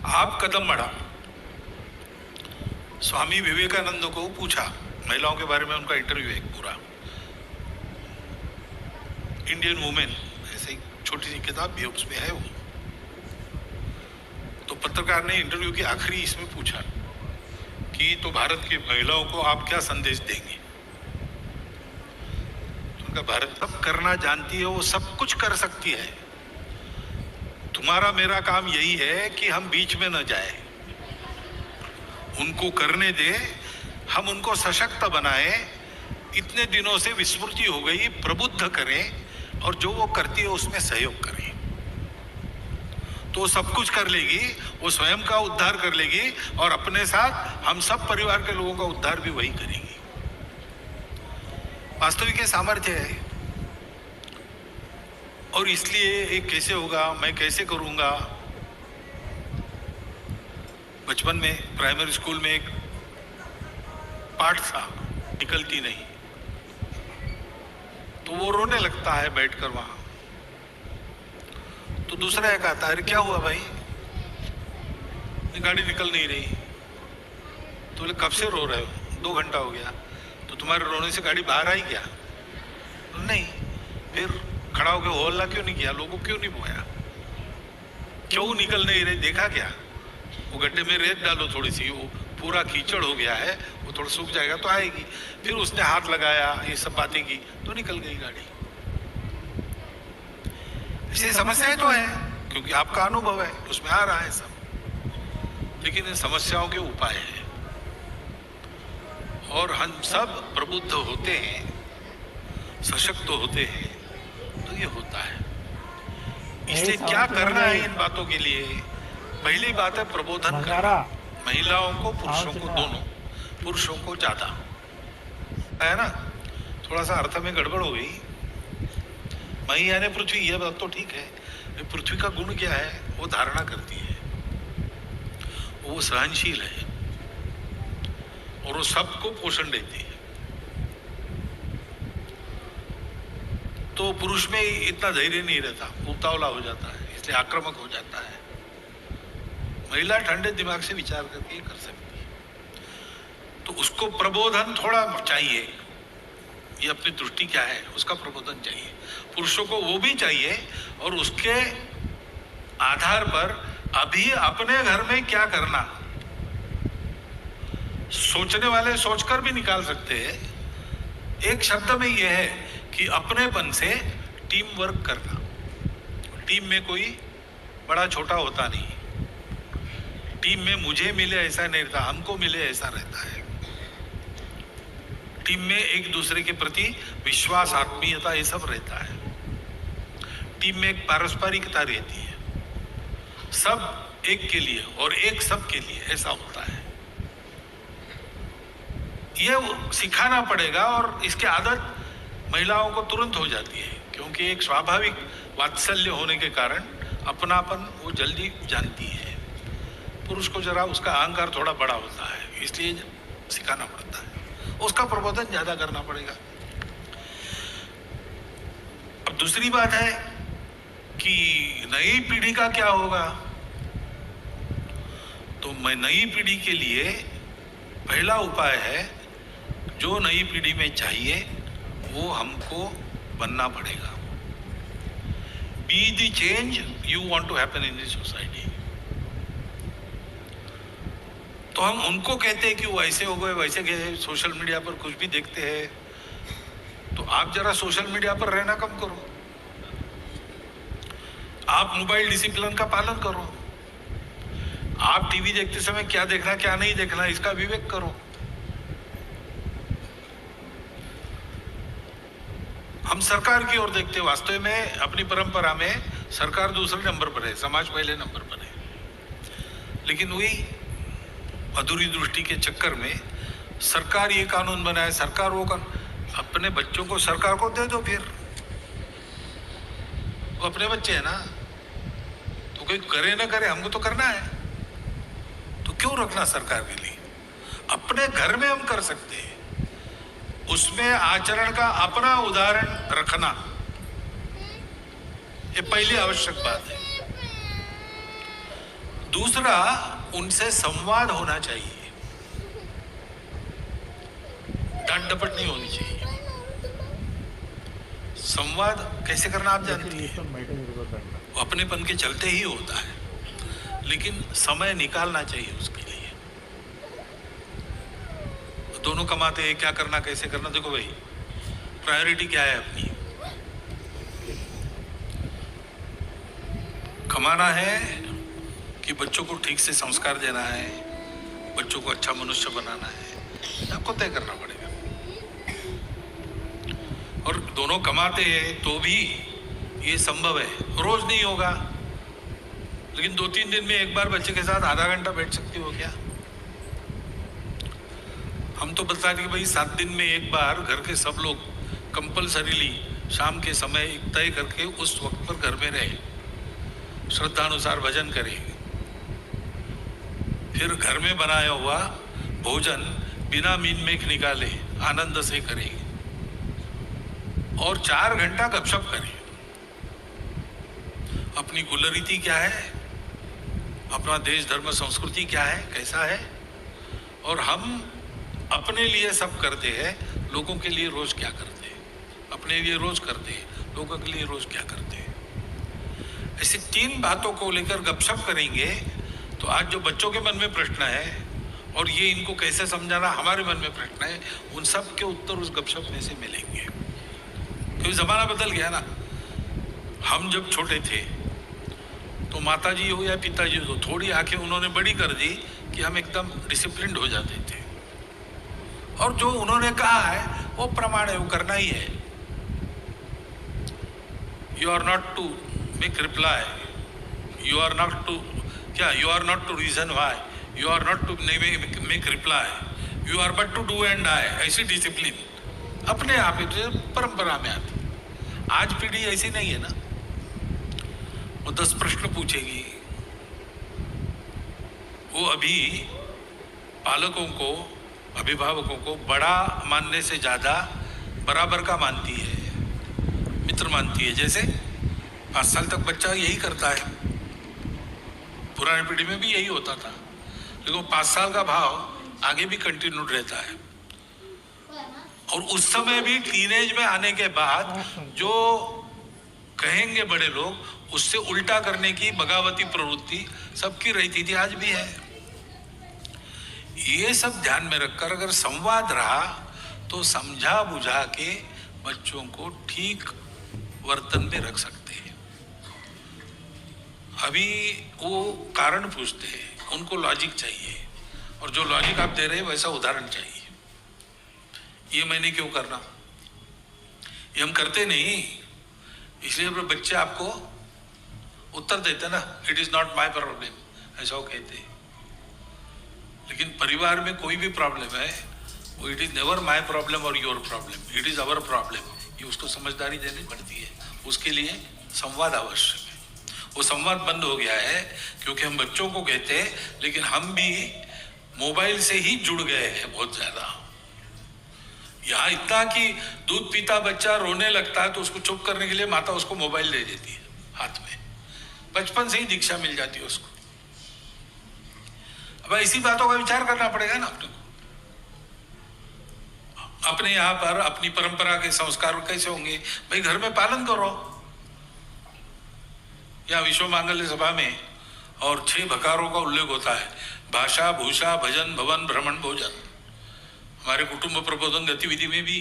आप कदम बढ़ाओ। स्वामी विवेकानंद को पूछा, महिलाओं के बारे में उनका इंटरव्यू है पूरा, इंडियन वुमेन, ऐसे ही छोटी सी किताब भी उसमें है वो। तो पत्रकार ने इंटरव्यू की आखिरी इसमें पूछा कि तो भारत की महिलाओं को आप क्या संदेश देंगे? तो उनका, भारत सब करना जानती है, वो सब कुछ कर सकती है। तुम्हारा मेरा काम यही है कि हम बीच में न जाए, उनको करने दे, हम उनको सशक्त बनाए। इतने दिनों से विस्मृति हो गई, प्रबुद्ध करें, और जो वो करती है उसमें सहयोग करें, तो वो सब कुछ कर लेगी। वो स्वयं का उद्धार कर लेगी, और अपने साथ हम सब परिवार के लोगों का उद्धार भी वही करेगी। वास्तविक सामर्थ्य है। और इसलिए ये कैसे होगा, मैं कैसे करूंगा? बचपन में प्राइमरी स्कूल में एक पाठ था, निकलती नहीं, तो वो रोने लगता है बैठकर वहां। तो दूसरा एक आता है, अरे क्या हुआ भाई, गाड़ी निकल नहीं रही। तो बोले कब से रो रहे हो? 2 घंटा हो गया। तो तुम्हारे रोने से गाड़ी बाहर आई क्या? नहीं। फिर खड़ा होकर हल्ला क्यों नहीं किया, लोगों क्यों नहीं बोया, क्यों निकल नहीं रही? देखा क्या? वो गड्ढे में रेत डालो थोड़ी सी, वो पूरा कीचड़ हो गया है, वो थोड़ा सूख जाएगा तो आएगी। फिर उसने हाथ लगाया, ये सब बातें की, तो निकल गई गाड़ी। इसलिए समस्याएं तो है, क्योंकि आपका अनुभव है, उसमें आ रहा है सब। लेकिन इन समस्याओं के उपाय हैं, और हम सब प्रबुद्ध होते हैं, सशक्त होते हैं, तो ये होता है। इसलिए क्या करना है इन बातों के लिए? पहली बात है प्रबोधन करना, महिलाओं को, पुरुषों को, दोनों, पुरुषों को ज्यादा है ना। थोड़ा सा अर्थ में गड़बड़ हो गई। मही यानी पृथ्वी, यह बात तो ठीक है। पृथ्वी का गुण क्या है? वो धारणा करती है, वो सहनशील है और वो सबको पोषण देती है। तो पुरुष में इतना धैर्य नहीं रहता, उतावला हो जाता है, इसलिए आक्रामक हो जाता है। महिला ठंडे दिमाग से विचार करके ये कर सकती है। तो उसको प्रबोधन थोड़ा चाहिए, ये अपनी दृष्टि क्या है उसका प्रबोधन चाहिए। पुरुषों को वो भी चाहिए, और उसके आधार पर अभी अपने घर में क्या करना, सोचने वाले सोचकर भी निकाल सकते हैं। एक शब्द में यह है कि अपनेपन से टीम वर्क करना। टीम में कोई बड़ा छोटा होता नहीं, टीम में मुझे मिले ऐसा नहीं रहता, हमको मिले ऐसा रहता है। टीम में एक दूसरे के प्रति विश्वास, आत्मीयता, ये सब रहता है। टीम में एक पारस्परिकता रहती है, सब एक के लिए और एक सब के लिए, ऐसा होता है। ये सिखाना पड़ेगा, और इसकी आदत महिलाओं को तुरंत हो जाती है, क्योंकि एक स्वाभाविक वात्सल्य होने के कारण अपनापन वो जल्दी जानती है। पुरुष को जरा उसका अहंकार थोड़ा बड़ा होता है, इसलिए सिखाना पड़ता है, उसका प्रबोधन ज्यादा करना पड़ेगा। अब दूसरी बात है कि नई पीढ़ी का क्या होगा। तो मैं नई पीढ़ी के लिए पहला उपाय है, जो नई पीढ़ी में चाहिए वो हमको बनना पड़ेगा। Be the change you want to happen in this society. तो हम उनको कहते हैं कि वो ऐसे हो गए, वैसे गए, सोशल मीडिया पर कुछ भी देखते हैं। तो आप जरा सोशल मीडिया पर रहना कम करो, आप मोबाइल डिसिप्लिन का पालन करो, आप टीवी देखते समय क्या देखना क्या नहीं देखना इसका विवेक करो। हम सरकार की ओर देखते, वास्तव में अपनी परंपरा में सरकार दूसरे नंबर पर है, समाज पहले नंबर पर है। लेकिन वही अधूरी दृष्टि के चक्कर में सरकार ये कानून बनाए, सरकार वो अपने बच्चों को सरकार को दे दो, फिर वो अपने बच्चे हैं ना, तो कोई करे ना करे, हमको तो करना है, तो क्यों रखना सरकार के लिए? अपने घर में हम कर सकते हैं, उसमें आचरण का अपना उदाहरण रखना, ये पहली आवश्यक बात है। दूसरा, उनसे संवाद होना चाहिए, डांट डपट नहीं होनी चाहिए। संवाद कैसे करना आप जानती हैं, वो अपनेपन के चलते ही होता है, लेकिन समय निकालना चाहिए उसके लिए। दोनों कमाते हैं, क्या करना कैसे करना, देखो भाई प्रायोरिटी क्या है अपनी। कमाना है कि बच्चों को ठीक से संस्कार देना है, बच्चों को अच्छा मनुष्य बनाना है, आपको तय करना पड़ेगा। और दोनों कमाते हैं तो भी ये संभव है, रोज नहीं होगा, लेकिन 2-3 दिन में एक बार बच्चे के साथ आधा घंटा बैठ सकती हो क्या? हम तो बता दें कि भाई 7 दिन में एक बार घर के सब लोग कंपल्सरीली शाम के समय तय करके उस वक्त पर घर में रहे, श्रद्धानुसार भजन करें, फिर घर में बनाया हुआ भोजन बिना मीन मेख निकाले आनंद से करें, और 4 घंटा गपशप करें। अपनी कुलरीति क्या है, अपना देश धर्म संस्कृति क्या है, कैसा है, और हम अपने लिए सब करते हैं, लोगों के लिए रोज क्या करते हैं, अपने लिए रोज करते हैं, लोगों के लिए रोज क्या करते हैं। ऐसी 3 बातों को लेकर गपशप करेंगे तो आज जो बच्चों के मन में प्रश्न है और ये इनको कैसे समझाना हमारे मन में प्रश्न है, उन सब के उत्तर उस गपशप में से मिलेंगे। क्योंकि जमाना बदल गया ना। हम जब छोटे थे तो माताजी हो या पिताजी हो, थोड़ी आंखें उन्होंने बड़ी कर दी कि हम एकदम डिसिप्लिन्ड हो जाते थे, और जो उन्होंने कहा है वो प्रमाण है, वो करना ही है। You are not to make reply, you are not to क्या, you are not to reason why, you are not to make reply, you are but to do and die. ऐसी डिसिप्लिन अपने आप ही परंपरा में आती। आज पीढ़ी ऐसी नहीं है ना, वो 10 प्रश्न पूछेगी। वो अभी पालकों को, अभिभावकों को बड़ा मानने से ज्यादा बराबर का मानती है, मित्र मानती है। जैसे 5 साल तक बच्चा यही करता है, पुरानी पीढ़ी में भी यही होता था, लेकिन 5 साल का भाव आगे भी कंटिन्यूड रहता है। और उस समय भी टीनेज में आने के बाद जो कहेंगे बड़े लोग, उससे उल्टा करने की बगावती प्रवृत्ति सबकी रहती थी, आज भी है। ये सब ध्यान में रखकर अगर संवाद रहा तो समझा बुझा के बच्चों को ठीक वर्तन में रख सकते हैं। अभी वो कारण पूछते हैं, उनको लॉजिक चाहिए, और जो लॉजिक आप दे रहे हैं वैसा उदाहरण चाहिए। ये मैंने क्यों करना, ये हम करते नहीं, इसलिए बच्चे आपको उत्तर देते ना, it is not my problem, ऐसा वो कहते। लेकिन परिवार में कोई भी प्रॉब्लम है, वो it is never my problem और your problem, it is our problem. ये उसको समझदारी देनी पड़ती है, उसके लिए संवाद आवश्यक है। वो संवाद बंद हो गया है क्योंकि हम बच्चों को कहते हैं, लेकिन हम भी मोबाइल से ही जुड़ गए हैं बहुत ज्यादा। यहाँ इतना कि दूध पीता बच्चा रोने लगता है तो उसको चुप करने के लिए माता उसको मोबाइल दे देती है हाथ में, बचपन से ही दीक्षा मिल जाती है उसको। अब ऐसी बातों का विचार करना पड़ेगा ना अपने को। अपने यहाँ पर अपनी परंपरा के संस्कार कैसे होंगे, भाई घर में पालन करो। या विश्व मांगल्य सभा में और 6 भकारों का उल्लेख होता है, भाषा, भूषा, भजन, भवन, भ्रमण, भोजन। हमारे कुटुंब प्रबोधन गतिविधि में भी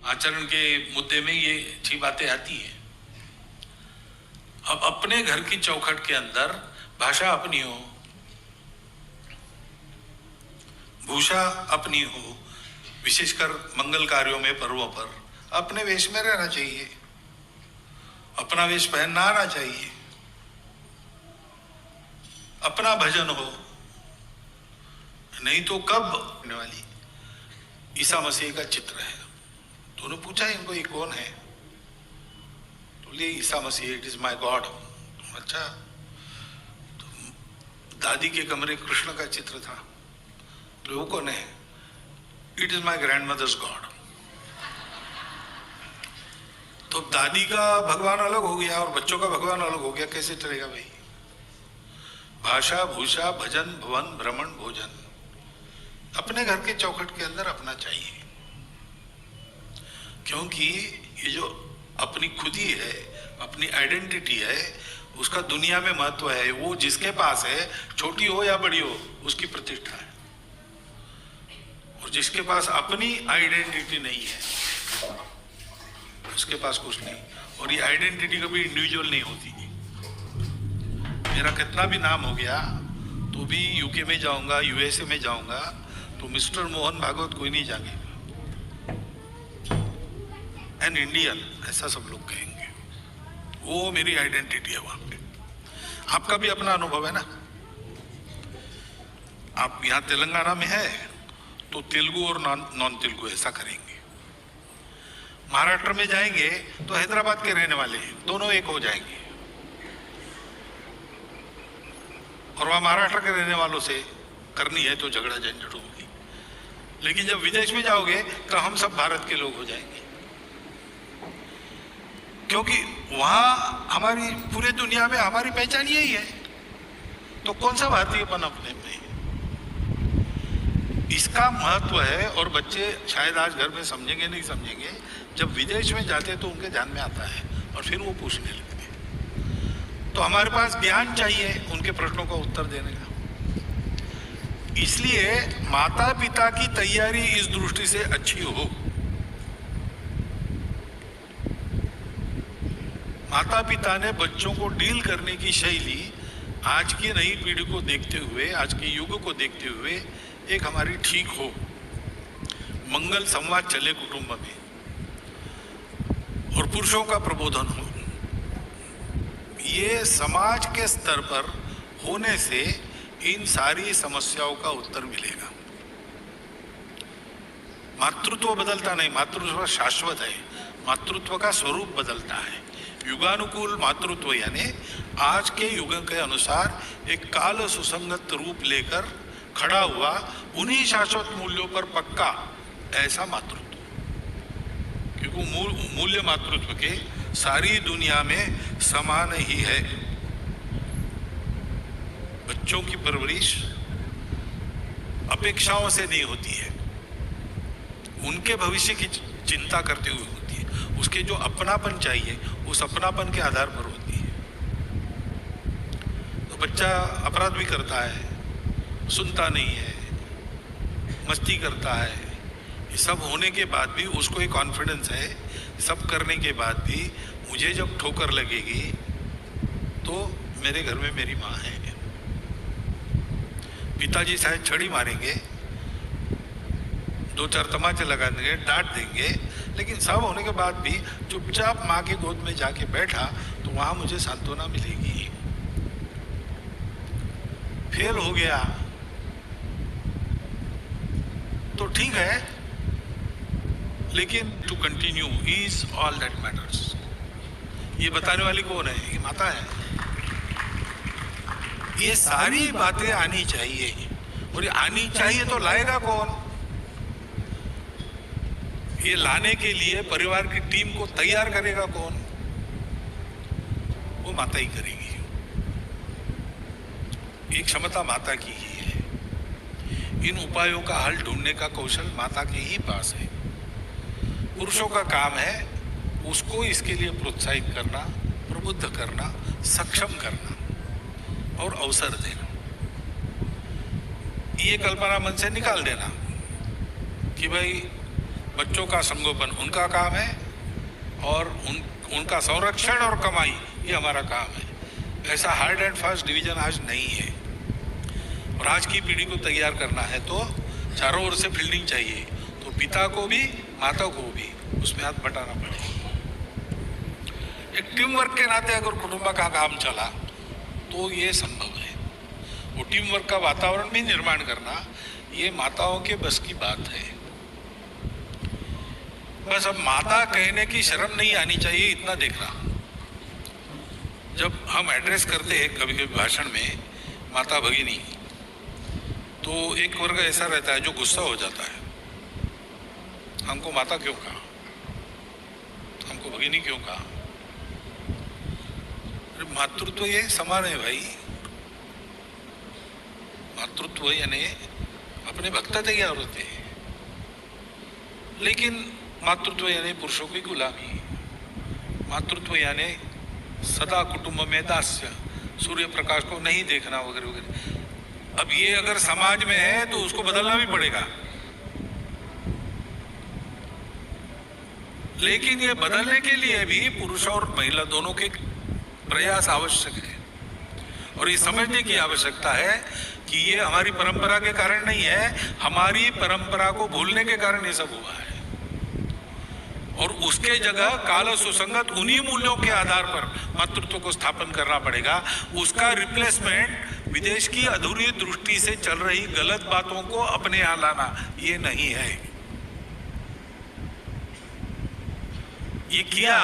आचरण के मुद्दे में ये 6 बातें आती है। अब अपने घर की चौखट के अंदर भाषा अपनी हो, भूषा अपनी हो, विशेषकर मंगल कार्यों में, पर्वों पर अपने वेश में रहना चाहिए, अपना वेश पहनना आना चाहिए, अपना भजन हो। नहीं तो कब होने वाली ईसा मसीह का चित्र है। तो उन्होंने पूछा इनको ये कौन है, तो ले Isa Masih, it is my God. अच्छा, तो दादी के कमरे कृष्ण का चित्र था, तो वो कौन है, it is my grandmother's god. तो दादी का भगवान अलग हो गया और बच्चों का भगवान अलग हो गया, कैसे चलेगा भाई। भाषा, भूषा, भजन, भवन, भ्रमण, भोजन अपने घर के चौखट के अंदर अपना चाहिए। क्योंकि ये जो अपनी खुदी है, अपनी आइडेंटिटी है, उसका दुनिया में महत्व है। वो जिसके पास है, छोटी हो या बड़ी हो, उसकी प्रतिष्ठा है। और जिसके पास अपनी आइडेंटिटी नहीं है, उसके पास कुछ नहीं। और ये आइडेंटिटी कभी इंडिविजुअल नहीं होती। मेरा कितना भी नाम हो गया तो भी यूके में जाऊंगा, यूएसए में जाऊंगा तो मिस्टर मोहन भागवत कोई नहीं जानेगा, एन इंडियन ऐसा सब लोग कहेंगे। वो मेरी आइडेंटिटी है वहां पे। आपका भी अपना अनुभव है ना। आप यहाँ तेलंगाना में है तो तेलुगु और नॉन तेलुगु ऐसा करेंगे। महाराष्ट्र में जाएंगे तो हैदराबाद के रहने वाले हैं, दोनों एक हो जाएंगे। और वहां महाराष्ट्र के रहने वालों से करनी है तो झगड़ा झंझट होगी। लेकिन जब विदेश में जाओगे तो हम सब भारत के लोग हो जाएंगे, क्योंकि वहां हमारी पूरे दुनिया में हमारी पहचान यही है। तो कौन सा भारतीयपन अपने में, इसका महत्व है। और बच्चे शायद आज घर में समझेंगे नहीं समझेंगे, जब विदेश में जाते तो उनके ध्यान में आता है और फिर वो पूछने लगते हैं। तो हमारे पास ज्ञान चाहिए उनके प्रश्नों का उत्तर देने का। इसलिए माता पिता की तैयारी इस दृष्टि से अच्छी हो। माता पिता ने बच्चों को डील करने की शैली आज की नई पीढ़ी को देखते हुए, आज के युग को देखते हुए एक हमारी ठीक हो। मंगल संवाद चले कुटुंब में और पुरुषों का प्रबोधन हो, ये समाज के स्तर पर होने से इन सारी समस्याओं का उत्तर मिलेगा। मातृत्व बदलता नहीं, मातृत्व शाश्वत है, मातृत्व का स्वरूप बदलता है। युगानुकूल मातृत्व यानी आज के युग के अनुसार एक काल सुसंगत रूप लेकर खड़ा हुआ, उन्हीं शाश्वत मूल्यों पर पक्का ऐसा मातृत्व, क्योंकि मूल्य मातृत्व के सारी दुनिया में समान ही है। बच्चों की परवरिश अपेक्षाओं से नहीं होती है, उनके भविष्य की चिंता करते हुए होती है। उसके जो अपनापन चाहिए उस अपनापन के आधार पर होती है। तो बच्चा अपराध भी करता है, सुनता नहीं है, मस्ती करता है, ये सब होने के बाद भी उसको एक कॉन्फिडेंस है, सब करने के बाद भी मुझे जब ठोकर लगेगी तो मेरे घर में मेरी माँ है। पिताजी शायद छड़ी मारेंगे, दो चार तमाचे लगा देंगे, डांट देंगे, लेकिन सब होने के बाद भी चुपचाप माँ की गोद में जाके बैठा तो वहां मुझे सांत्वना मिलेगी। फेल हो गया तो ठीक है, लेकिन to continue is all that matters. ये बताने वाली कौन है? ये माता है। ये सारी बातें आनी चाहिए, और ये आनी चाहिए तो लाएगा कौन? ये लाने के लिए परिवार की टीम को तैयार करेगा कौन? वो माता ही करेगी। ये क्षमता माता की ही है। इन उपायों का हल ढूंढने का कौशल माता के ही पास है। पुरुषों का काम है उसको इसके लिए प्रोत्साहित करना, प्रबुद्ध करना, सक्षम करना और अवसर देना। ये कल्पना मन से निकाल देना कि भाई बच्चों का संगोपन उनका काम है और उनका संरक्षण और कमाई ये हमारा काम है। ऐसा हार्ड एंड फास्ट डिवीजन आज नहीं है। और आज की पीढ़ी को तैयार करना है तो चारों ओर से फील्डिंग चाहिए, तो पिता को भी माता को भी उसमें हाथ बटाना पड़ेगा। एक टीम वर्क के नाते अगर कुटुंब का काम चला तो ये संभव है। वो टीम वर्क का वातावरण भी निर्माण करना ये माताओं के बस की बात है। बस अब माता कहने की शर्म नहीं आनी चाहिए, इतना देखना। जब हम एड्रेस करते हैं कभी कभी भाषण में माता भगिनी, तो एक वर्ग ऐसा रहता है जो गुस्सा हो जाता है, हमको माता क्यों कहा, हमको भगिनी क्यों कहा? अरे मातृत्व ये समान है भाई। मातृत्व यानी अपने भक्त तैयार होते हैं, लेकिन मातृत्व यानी पुरुषों की गुलामी। मातृत्व यानी सदा कुटुंब में दास्य, सूर्य प्रकाश को नहीं देखना वगैरह वगैरह। अब ये अगर समाज में है तो उसको बदलना भी पड़ेगा, लेकिन ये बदलने के लिए भी पुरुष और महिला दोनों के प्रयास आवश्यक है। और ये समझने की आवश्यकता है कि ये हमारी परंपरा के कारण नहीं है, हमारी परंपरा को भूलने के कारण ये सब हुआ है। और उसके जगह काल सुसंगत उन्हीं मूल्यों के आधार पर मातृत्व को स्थापन करना पड़ेगा। उसका रिप्लेसमेंट विदेश की अधूरी दृष्टि से चल रही गलत बातों को अपने यहाँ लाना ये नहीं है। ये किया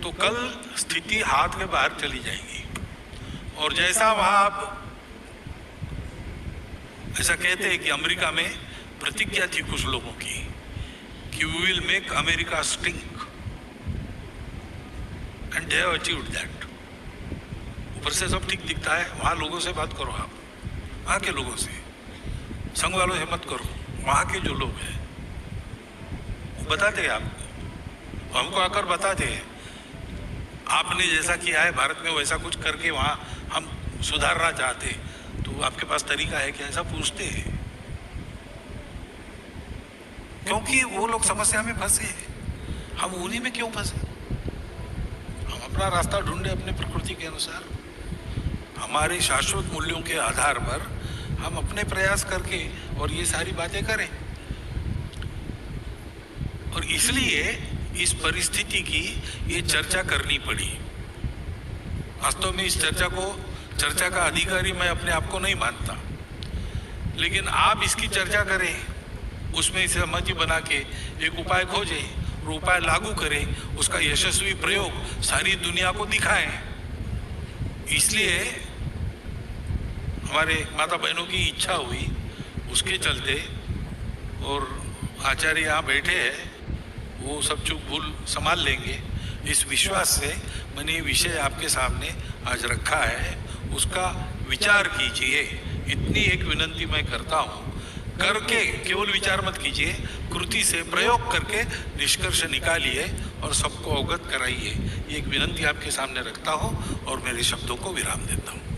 तो कल स्थिति हाथ के बाहर चली जाएगी। और जैसा वहां आप ऐसा कहते हैं कि अमेरिका में प्रतिज्ञा थी कुछ लोगों की कि we will make America stink, and they have achieved that. ऊपर से सब ठीक दिखता है, वहां लोगों से बात करो, आप वहां के लोगों से, संघ वालों से मत करो, वहां के जो लोग हैं वो बताते हैं आपको, हमको आकर बताते हैं आपने जैसा किया है भारत में वैसा कुछ करके वहां हम सुधारना चाहते, तो आपके पास तरीका है क्या? ऐसा पूछते हैं, क्योंकि वो लोग समस्या में फंसे, हम उन्हीं में क्यों फंसे? हम अपना रास्ता ढूंढे अपने प्रकृति के अनुसार, हमारे शाश्वत मूल्यों के आधार पर हम अपने प्रयास करके और ये सारी बातें करें। और इसलिए इस परिस्थिति की ये चर्चा करनी पड़ी। वास्तव में इस चर्चा का अधिकारी मैं अपने आप को नहीं मानता, लेकिन आप इसकी चर्चा करें, उसमें सहमति बना के एक उपाय खोजें और उपाय लागू करें, उसका यशस्वी प्रयोग सारी दुनिया को दिखाएं। इसलिए हमारे माता बहनों की इच्छा हुई, उसके चलते, और आचार्य यहाँ बैठे हैं, वो सब चूक भूल संभाल लेंगे, इस विश्वास से मैंने ये विषय आपके सामने आज रखा है। उसका विचार कीजिए, इतनी एक विनंती मैं करता हूँ। करके केवल विचार मत कीजिए, कृति से प्रयोग करके निष्कर्ष निकालिए और सबको अवगत कराइए। ये एक विनंती आपके सामने रखता हूँ और मेरे शब्दों को विराम देता हूँ।